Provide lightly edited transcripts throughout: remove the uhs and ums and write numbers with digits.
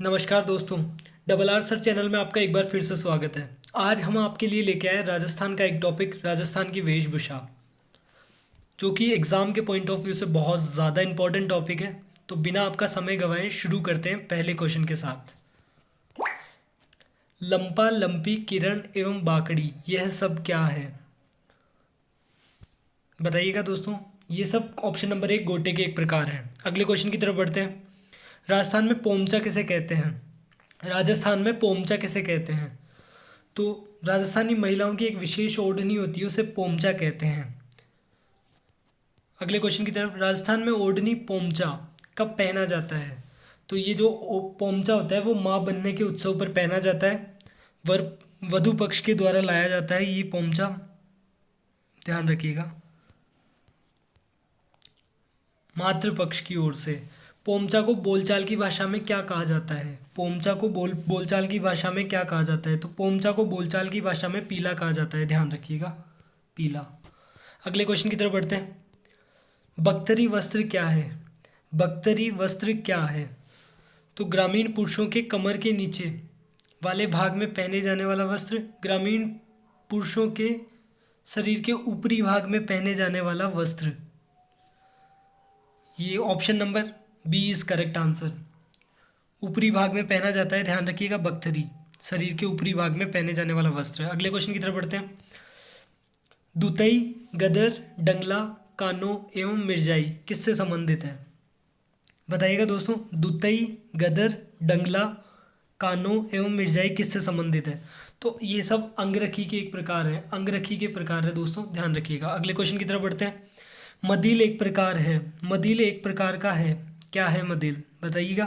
नमस्कार दोस्तों। Double R sir channel में आपका एक बार फिर से स्वागत है। आज हम आपके लिए लेके आए राजस्थान का एक टॉपिक, राजस्थान की वेशभूषा, जो कि एग्ज़ाम के पॉइंट ऑफ व्यू से बहुत ज़्यादा इंपॉर्टेंट टॉपिक है। तो बिना आपका समय गंवाए शुरू करते हैं पहले क्वेश्चन के साथ। लंपा, लंपी, किरण एवं बाकड़ी, यह सब क्या है? बताइएगा दोस्तों। ये सब ऑप्शन नंबर 1 गोटे के एक प्रकार हैं। अगले क्वेश्चन की तरफ बढ़ते हैं। राजस्थान में पोमचा किसे कहते हैं? राजस्थान में पोमचा किसे कहते हैं? तो राजस्थानी महिलाओं की एक विशेष ओढ़नी होती है, उसे पोमचा कहते हैं। अगले क्वेश्चन की तरफ। राजस्थान में ओढ़नी पोमचा कब पहना जाता है? तो ये जो पोमचा होता है वो माँ बनने के उत्सव पर पहना जाता है। वर वधु पक्ष के द्वारा लाया जाता है ये पोमचा, ध्यान रखिएगा। मातृ पक्ष की ओर से। पोमचा को बोलचाल की भाषा में क्या कहा जाता है? पोमचा को बोलचाल की भाषा में क्या कहा जाता है? तो पोमचा को बोलचाल की भाषा में पीला कहा जाता है, ध्यान रखिएगा, पीला। अगले क्वेश्चन की तरफ बढ़ते हैं। बख्तरी वस्त्र क्या है? बख्तरी वस्त्र क्या है? तो ग्रामीण पुरुषों के कमर के नीचे वाले भाग में पहने जाने वाला वस्त्र, ग्रामीण पुरुषों के शरीर के ऊपरी भाग में पहने जाने वाला वस्त्र। ये option number B is correct answer. ऊपरी भाग में पहना जाता है, ध्यान रखिएगा, बख्तरी, शरीर के ऊपरी भाग में पहने जाने वाला वस्त्र। अगले क्वेश्चन की तरफ बढ़ते हैं। दुतई, गदर, डंगला, कानो एवं मिर्जाई किससे संबंधित है? बताइएगा दोस्तों। दुतई, गदर, डंगला, कानो एवं मिर्जाई किससे संबंधित है? तो ये सब अंगरखी के एक प्रकार है, अंगरखी के प्रकार है दोस्तों, ध्यान रखिएगा। अगले क्वेश्चन की तरफ बढ़ते हैं। मदिल एक प्रकार है, मदिल एक प्रकार का है, क्या है मदिल? बताइएगा।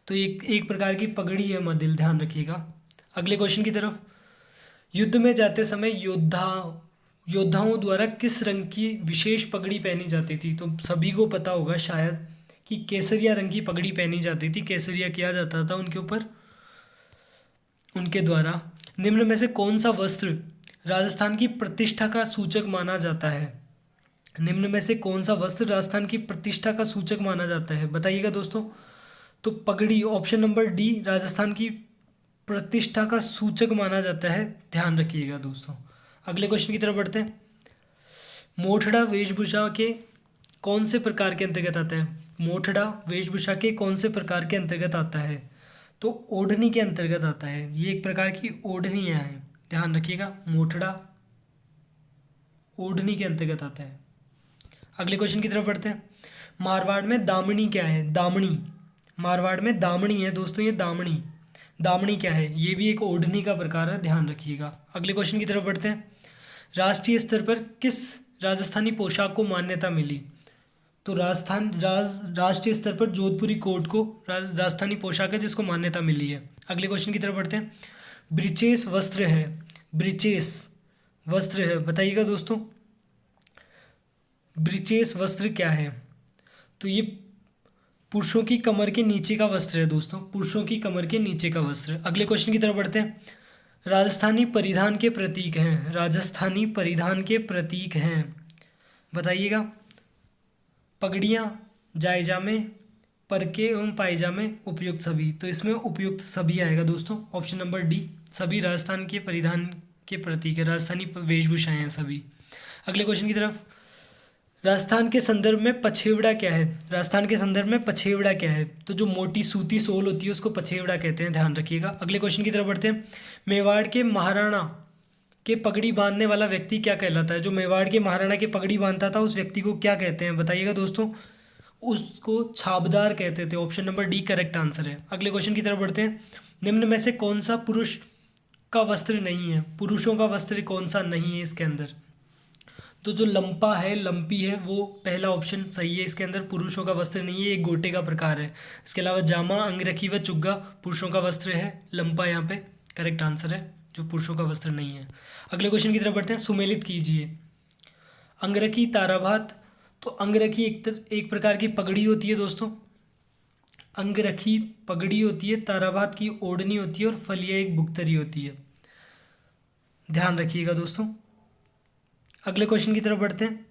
तो एक प्रकार की पगड़ी है मदिल, ध्यान रखिएगा। अगले क्वेश्चन की तरफ। युद्ध में जाते समय योद्धाओं द्वारा किस रंग की विशेष पगड़ी पहनी जाती थी? तो सभी को पता होगा शायद कि केसरिया रंग की पगड़ी पहनी जाती थी, केसरिया किया जाता था उनके ऊपर, उनके द्वारा। निम्न में से कौन सा वस्त्र राजस्थान की प्रतिष्ठा का सूचक माना जाता है? निम्न में से कौन सा वस्त्र राजस्थान की प्रतिष्ठा का सूचक माना जाता है? बताइएगा दोस्तों। तो पगड़ी, ऑप्शन नंबर डी, राजस्थान की प्रतिष्ठा का सूचक माना जाता है, ध्यान रखिएगा दोस्तों। अगले क्वेश्चन की तरफ बढ़ते हैं। मोठड़ा वेशभूषा के कौन से प्रकार के अंतर्गत आता है? मोठड़ा वेशभूषा के कौन से प्रकार के अंतर्गत आता है? तो ओढ़नी के अंतर्गत आता है, ये एक प्रकार की ओढ़नियाँ हैं, ध्यान रखिएगा। मोठड़ा ओढ़नी के अंतर्गत आता है। अगले क्वेश्चन की तरफ बढ़ते हैं। मारवाड़ में दामनी क्या है? दामनी, मारवाड़ में दामनी है दोस्तों, ये दामनी, दामनी क्या है? ये भी एक ओढ़नी का प्रकार है, ध्यान रखिएगा। अगले क्वेश्चन की तरफ बढ़ते हैं। राष्ट्रीय स्तर पर किस राजस्थानी पोशाक को मान्यता मिली? तो राष्ट्रीय स्तर पर जोधपुरी कोट को राजस्थानी पोशाक है जिसको मान्यता मिली है। अगले क्वेश्चन की तरफ बढ़ते हैं। ब्रिचेस वस्त्र है, ब्रिचेस वस्त्र है, बताइएगा दोस्तों। ब्रिचेस वस्त्र क्या है? तो ये पुरुषों की कमर के नीचे का वस्त्र है दोस्तों, पुरुषों की कमर के नीचे का वस्त्र। अगले क्वेश्चन की तरफ बढ़ते हैं। राजस्थानी परिधान के प्रतीक हैं, राजस्थानी परिधान के प्रतीक हैं, बताइएगा। पगड़ियाँ, जायजामे, परके एवं पायजामे, उपयुक्त सभी। तो इसमें उपयुक्त सभी आएगा दोस्तों, ऑप्शन नंबर डी। सभी राजस्थान के परिधान के प्रतीक है, राजस्थानी वेशभूषाएं हैं सभी। अगले क्वेश्चन की तरफ। राजस्थान के संदर्भ में पछेवड़ा क्या है? राजस्थान के संदर्भ में पछेवड़ा क्या है? तो जो मोटी सूती सोल होती है उसको पछेवड़ा कहते हैं, ध्यान रखिएगा। अगले क्वेश्चन की तरफ बढ़ते हैं। मेवाड़ के महाराणा के पगड़ी बांधने वाला व्यक्ति क्या कहलाता है? जो मेवाड़ के महाराणा के पगड़ी बांधता था उस व्यक्ति को क्या कहते हैं? बताइएगा दोस्तों। उसको छाबदार कहते थे, option number D correct answer है। अगले क्वेश्चन की तरफ बढ़ते हैं। निम्न में से कौन सा पुरुष का वस्त्र नहीं है? पुरुषों का वस्त्र कौन सा नहीं है इसके अंदर? तो जो लंपा है, लंपी है, वो पहला ऑप्शन सही है। इसके अंदर पुरुषों का वस्त्र नहीं है, एक गोटे का प्रकार है। इसके अलावा जामा, अंगरखी व चुग्गा पुरुषों का वस्त्र है, लंपा यहाँ पे करेक्ट आंसर है, जो पुरुषों का वस्त्र नहीं है। अगले क्वेश्चन की तरफ बढ़ते हैं। सुमेलित कीजिए। अंगरखी, ताराभात। तो अंगरखी एक प्रकार की पगड़ी होती है दोस्तों, अंगरखी पगड़ी होती है, ताराभात की ओढ़नी होती है और फलिया एक बुक्तरी होती है, ध्यान रखिएगा दोस्तों। अगले क्वेश्चन की तरफ बढ़ते हैं।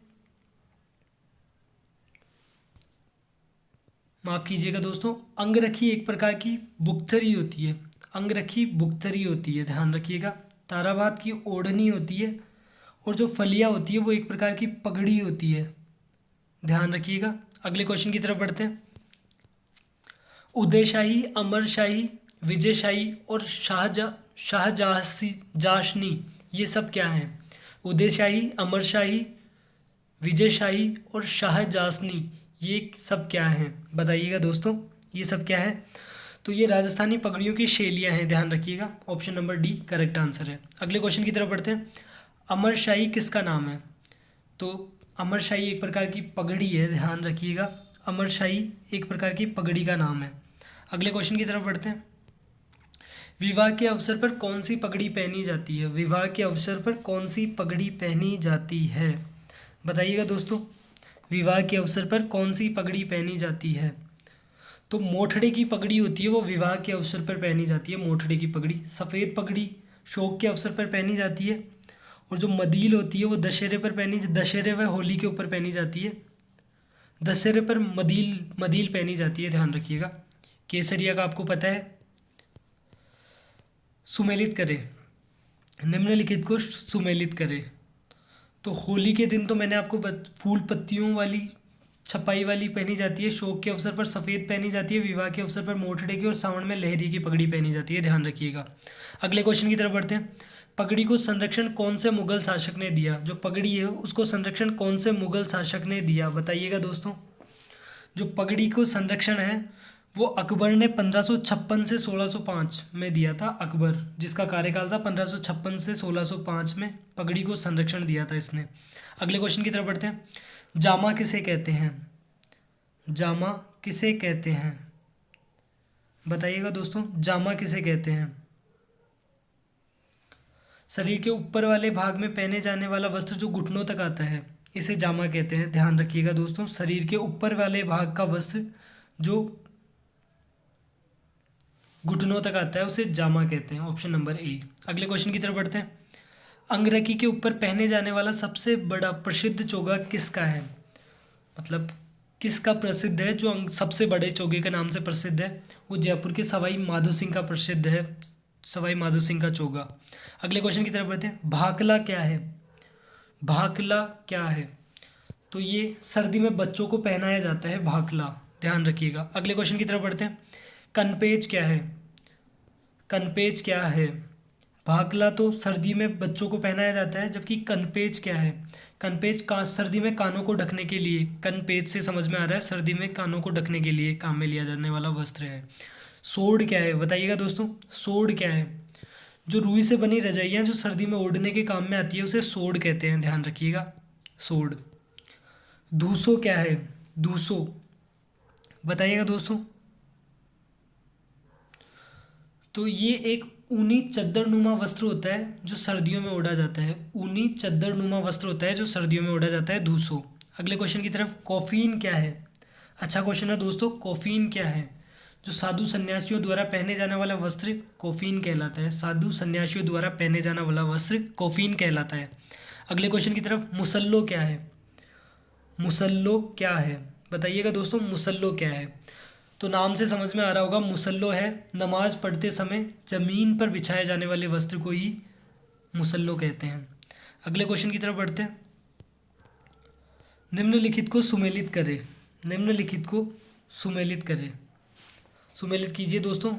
माफ़ कीजिएगा दोस्तों, अंगरखी एक प्रकार की बुकथरी होती है। अंगरखी बुकथरी होती है, ध्यान रखिएगा। ताराबाद की ओढ़नी होती है। और जो फलिया होती है वो एक प्रकार की पगड़ी होती है, ध्यान रखिएगा। अगले क्वेश्चन की तरफ बढ़ते हैं। उदयशाही, अमरशाही, विजयशाही और शाहजहासी जाशनी, ये सब क्या हैं? उदयशाही, अमरशाही, विजयशाही और शाहजहानी, ये सब क्या हैं? बताइएगा दोस्तों, ये सब क्या है? तो ये राजस्थानी पगड़ियों की शैलियाँ हैं, ध्यान रखिएगा। Option number D correct answer है। अगले क्वेश्चन की तरफ बढ़ते हैं। अमरशाही किसका नाम है? तो अमरशाही एक प्रकार की पगड़ी है, ध्यान रखिएगा। अमरशाही एक प्रकार की पगड़ी का नाम है। अगले क्वेश्चन की तरफ बढ़ते हैं। विवाह के अवसर पर कौन सी पगड़ी पहनी जाती है? विवाह के अवसर पर कौन सी पगड़ी पहनी जाती है? बताइएगा दोस्तों, विवाह के अवसर पर कौन सी पगड़ी पहनी जाती है? तो मोठड़े की पगड़ी होती है, वो विवाह के अवसर पर पहनी जाती है। मोठड़े की पगड़ी, सफ़ेद पगड़ी शोक के अवसर पर पहनी जाती है। और जो मदील होती है वो दशहरे पर दशहरे व होली के ऊपर पहनी जाती है। दशहरे पर मदील मदील पहनी जाती है, ध्यान रखिएगा। केसरिया का आपको पता है। सुमेलित करे, निम्नलिखित को सुमेलित करे। तो होली के दिन तो मैंने आपको फूल पत्तियों वाली छपाई वाली पहनी जाती है। शोक के अवसर पर सफ़ेद पहनी जाती है। विवाह के अवसर पर मोठड़े की और सावन में लहरी की पगड़ी पहनी जाती है, ध्यान रखिएगा। अगले क्वेश्चन की तरफ बढ़ते हैं। पगड़ी को संरक्षण कौन से मुगल शासक ने दिया? जो पगड़ी है उसको संरक्षण कौन से मुगल शासक ने दिया? बताइएगा दोस्तों। जो पगड़ी को संरक्षण है वो अकबर ने 1556 से 1605 में दिया था। अकबर, जिसका कार्यकाल था 1556 से 1605 में, पगड़ी को संरक्षण दिया था इसने। अगले क्वेश्चन की तरफ बढ़ते हैं। जामा किसे कहते हैं? जामा किसे कहते हैं? बताइएगा दोस्तों, जामा किसे कहते हैं? शरीर के ऊपर वाले भाग में पहने जाने वाला वस्त्र जो घुटनों तक आता है, इसे जामा कहते हैं, ध्यान रखिएगा दोस्तों। शरीर के ऊपर वाले भाग का वस्त्र जो घुटनों तक आता है उसे जामा कहते हैं। Option number A. अगले क्वेश्चन की तरफ बढ़ते हैं। अंगरखी के ऊपर पहने जाने वाला सबसे बड़ा प्रसिद्ध चोगा किसका है? मतलब किसका प्रसिद्ध है? जो सबसे बड़े चोगे के नाम से प्रसिद्ध है वो जयपुर के सवाई माधो सिंह का प्रसिद्ध है, सवाई माधो सिंह का चोगा। अगले क्वेश्चन की तरफ बढ़ते हैं। भाकला क्या है? भाकला क्या है? तो ये सर्दी में बच्चों को पहनाया जाता है, भाकला, ध्यान रखिएगा। अगले क्वेश्चन की तरफ बढ़ते हैं। कनपेच क्या है? कनपेच क्या है? भाकला तो सर्दी में बच्चों को पहनाया जाता है, जबकि कनपेच क्या है? कनपेच का सर्दी में कानों को ढकने के लिए, कनपेच से समझ में आ रहा है सर्दी में कानों को ढकने के लिए काम में लिया जाने वाला वस्त्र है। सोड क्या है? बताइएगा दोस्तों, सोड क्या है? जो रुई से बनी रजाइयाँ जो सर्दी में ओढ़ने के काम में आती है उसे सोड कहते हैं, ध्यान रखिएगा, सोड। धूसो क्या है? धूसो बताइएगा दोस्तों। तो ये एक ऊनी चद्दरनुमा वस्त्र होता है जो सर्दियों में ओढ़ा जाता है। ऊनी चद्दरनुमा वस्त्र होता है जो सर्दियों में ओढ़ा जाता है, धूसो। अगले क्वेश्चन की तरफ। कॉफीन क्या है? अच्छा क्वेश्चन है दोस्तों। कॉफीन क्या है? जो साधु सन्यासियों द्वारा पहने जाने वाला वस्त्र कॉफीन कहलाता है। साधु सन्यासियों द्वारा पहने जाने वाला वस्त्र कॉफीन कहलाता है। अगले क्वेश्चन की तरफ। मुसल्लो क्या है? मुसल्लो क्या है? बताइएगा दोस्तों, मुसल्लो क्या है? तो नाम से समझ में आ रहा होगा, मुसल्लो है नमाज पढ़ते समय जमीन पर बिछाए जाने वाले वस्त्र को ही मुसल्लो कहते हैं। अगले क्वेश्चन की तरफ बढ़ते हैं। निम्नलिखित को सुमेलित करें। निम्नलिखित को सुमेलित करें। सुमेलित कीजिए दोस्तों।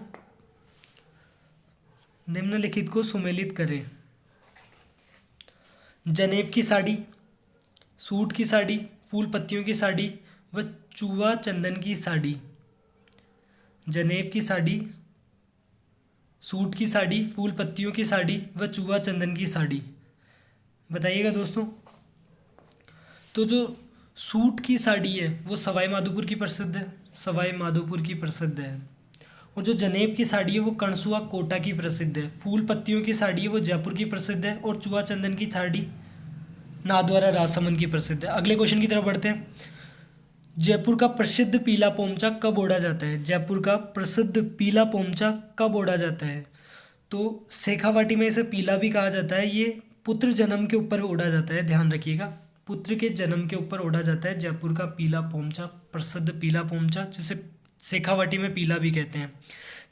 निम्नलिखित को सुमेलित करें। जनेब की साड़ी, सूट की साड़ी, फूल पत्तियों की साड़ी व चूहा चंदन की साड़ी। जनेब की साड़ी, सूट की साड़ी, फूल पत्तियों की साड़ी व चूहा चंदन की साड़ी। बताइएगा दोस्तों। तो जो सूट की साड़ी है वो सवाई माधोपुर की प्रसिद्ध है, सवाई माधोपुर की प्रसिद्ध है। और जो जनेब की साड़ी है वो कणसुआ कोटा की प्रसिद्ध है। फूल पत्तियों की साड़ी है वो जयपुर की प्रसिद्ध है। और चूहा चंदन की साड़ी नाथद्वारा राजसमंद की प्रसिद्ध है। अगले क्वेश्चन की तरफ बढ़ते हैं। जयपुर का प्रसिद्ध पीला पोमचा कब ओढ़ा जाता है? जयपुर का प्रसिद्ध पीला पोमचा कब ओढ़ा जाता है? तो शेखावाटी में इसे पीला भी कहा जाता है। ये पुत्र जन्म के ऊपर ओढ़ा जाता है, ध्यान रखिएगा। पुत्र के जन्म के ऊपर ओढ़ा जाता है जयपुर का पीला पोमचा, प्रसिद्ध पीला पोमचा, जिसे शेखावाटी में पीला भी कहते हैं।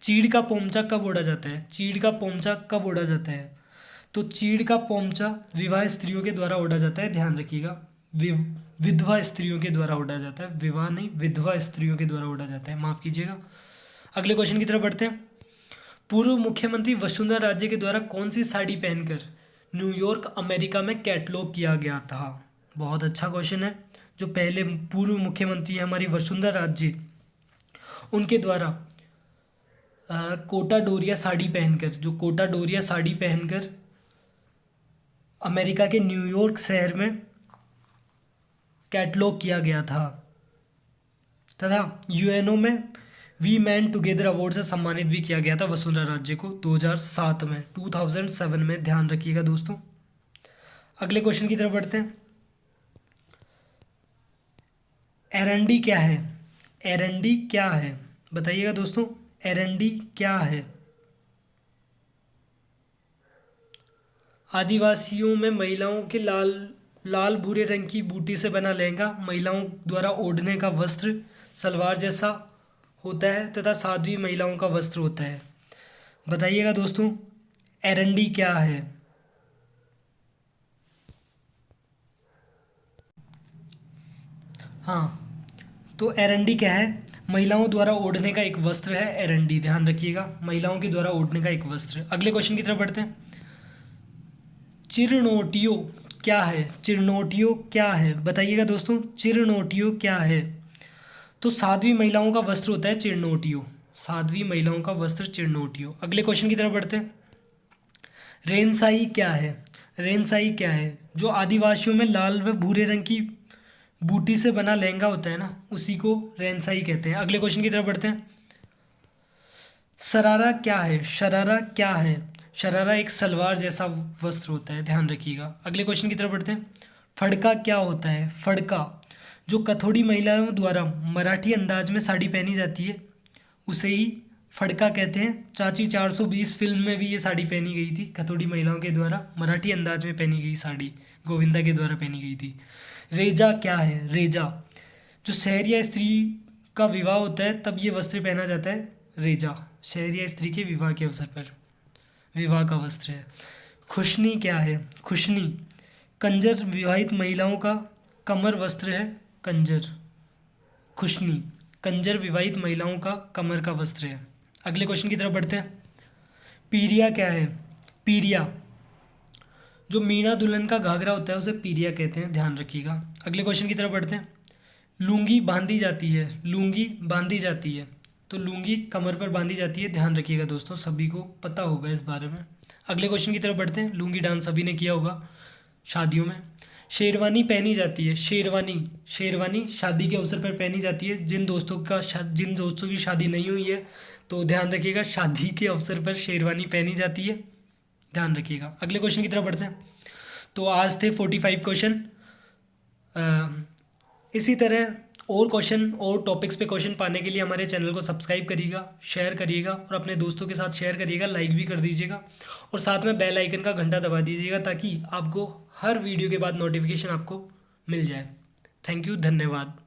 चीड़ का पोमचा कब ओढ़ा जाता है? चीड़ का पोमचा कब ओढ़ा जाता है? तो चीड़ का पोमचा विवाह स्त्रियों के द्वारा ओढ़ा जाता है, ध्यान रखिएगा। विधवा स्त्रियों के द्वारा ओढ़ा जाता है, विवाह नहीं, विधवा स्त्रियों के द्वारा ओढ़ा जाता है, माफ कीजिएगा। अगले क्वेश्चन की तरफ बढ़ते हैं। पूर्व मुख्यमंत्री वसुंधरा राजे के द्वारा कौन सी साड़ी पहनकर न्यूयॉर्क अमेरिका में कैटलॉग किया गया था? बहुत अच्छा क्वेश्चन है। जो पहले पूर्व मुख्यमंत्री है हमारी वसुंधरा राजे, उनके द्वारा कोटा डोरिया साड़ी पहनकर, जो कोटा डोरिया साड़ी पहनकर अमेरिका के न्यूयॉर्क शहर में कैटलॉग किया गया था तथा यूएनओ में वी मैन टुगेदर अवार्ड से सम्मानित भी किया गया था वसुंधरा राजे को 2007 में, ध्यान रखिएगा दोस्तों। अगले क्वेश्चन की तरफ बढ़ते हैं। एरंडी क्या है? एरंडी क्या है बताइएगा दोस्तों, एरंडी क्या है? आदिवासियों में महिलाओं के लाल भूरे रंग की बूटी से बना लहंगा महिलाओं द्वारा ओढ़ने का वस्त्र सलवार जैसा होता है तथा साध्वी महिलाओं का वस्त्र होता है। बताइएगा दोस्तों, एरंडी क्या है? हाँ, तो एरंडी क्या है? महिलाओं द्वारा ओढ़ने का एक वस्त्र है एरंडी, ध्यान रखिएगा, महिलाओं के द्वारा ओढ़ने का एक वस्त्र। अगले क्वेश्चन की तरफ बढ़ते हैं। चिरनोटियो क्या है? चिरनोटियो क्या है बताइएगा दोस्तों, चिरनोटियो क्या है? तो साध्वी महिलाओं का वस्त्र होता है चिरनोटियो, साध्वी महिलाओं का वस्त्र चिरनोटियो। अगले क्वेश्चन की तरफ बढ़ते हैं। रेनसाई क्या है? रेनसाई क्या है? जो आदिवासियों में लाल व भूरे रंग की बूटी से बना लहंगा होता है ना, उसी को रेनसाई कहते हैं। अगले क्वेश्चन की तरफ बढ़ते हैं। शरारा क्या है? शरारा क्या है? शरारा एक सलवार जैसा वस्त्र होता है, ध्यान रखिएगा। अगले क्वेश्चन की तरफ बढ़ते हैं। फड़का क्या होता है? फड़का जो कथोड़ी महिलाओं द्वारा मराठी अंदाज में साड़ी पहनी जाती है उसे ही फड़का कहते हैं। चाची 420 फिल्म में भी ये साड़ी पहनी गई थी, कथोड़ी महिलाओं के द्वारा मराठी अंदाज में पहनी गई साड़ी गोविंदा के द्वारा पहनी गई थी। रेजा क्या है? रेजा जो शहर या स्त्री का विवाह होता है तब ये वस्त्र पहना जाता है, रेजा शहर या स्त्री के विवाह के अवसर पर विवाह का वस्त्र है। खुशनी क्या है? खुशनी कंजर विवाहित महिलाओं का कमर वस्त्र है, कंजर। खुशनी कंजर विवाहित महिलाओं का कमर का वस्त्र है। अगले क्वेश्चन की तरफ बढ़ते हैं। पीरिया क्या है? पीरिया जो मीना दुल्हन का घाघरा होता है उसे पीरिया कहते हैं, ध्यान रखिएगा। अगले क्वेश्चन की तरफ बढ़ते हैं। लुंगी बांधी जाती है, लुंगी बांधी जाती है, तो लुंगी कमर पर बांधी जाती है, ध्यान रखिएगा दोस्तों, सभी को पता होगा इस बारे में। अगले क्वेश्चन की तरफ बढ़ते हैं। लुंगी डांस सभी ने किया होगा शादियों में। शेरवानी पहनी जाती है, शेरवानी शेरवानी शादी के अवसर पर पहनी जाती है। जिन दोस्तों की शादी नहीं हुई है तो ध्यान रखिएगा, शादी के अवसर पर शेरवानी पहनी जाती है, ध्यान रखिएगा। अगले क्वेश्चन की तरफ बढ़ते हैं। तो आज थे 45 क्वेश्चन। इसी तरह और क्वेश्चन और टॉपिक्स पे क्वेश्चन पाने के लिए हमारे चैनल को सब्सक्राइब करिएगा, शेयर करिएगा और अपने दोस्तों के साथ शेयर करिएगा, लाइक भी कर दीजिएगा और साथ में बेल आइकन का घंटा दबा दीजिएगा ताकि आपको हर वीडियो के बाद नोटिफिकेशन आपको मिल जाए। थैंक यू, धन्यवाद।